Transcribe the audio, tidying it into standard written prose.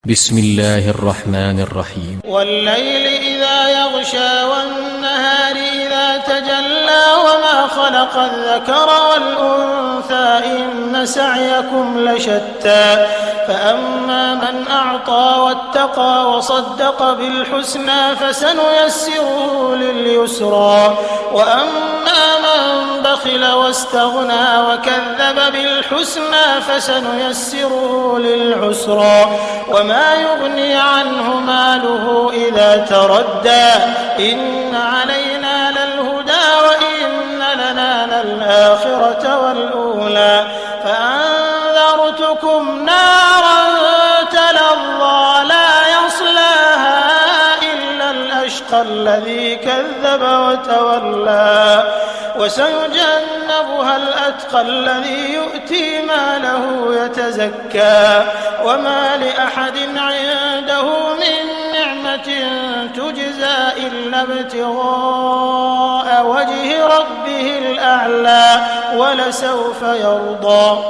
بسم الله الرحمن الرحيم والليل إذا يغشى والنهار إذا تجلى وما خلق الذكر والأنثى إن سعيكم لشتى فأما من أعطى واتقى وصدق بالحسنى فسنيسره لليسرى وأما من بخل واستغنى وكذب بالحسنى فسنيسره للعسرى وما يغني عنه ماله إذا تردى إن علينا للهدى وإن لنا للآخرة والأولى فأنذرتكم نارا تلظى لا يصلاها إلا الأشقى الذي كذب وتولى وسيجنبها الأتقى الذي يؤتي ماله يتزكى وما لأحد عنده من نعمة تجزى إلا ابتغاء وجه ربه الأعلى ولسوف يرضى.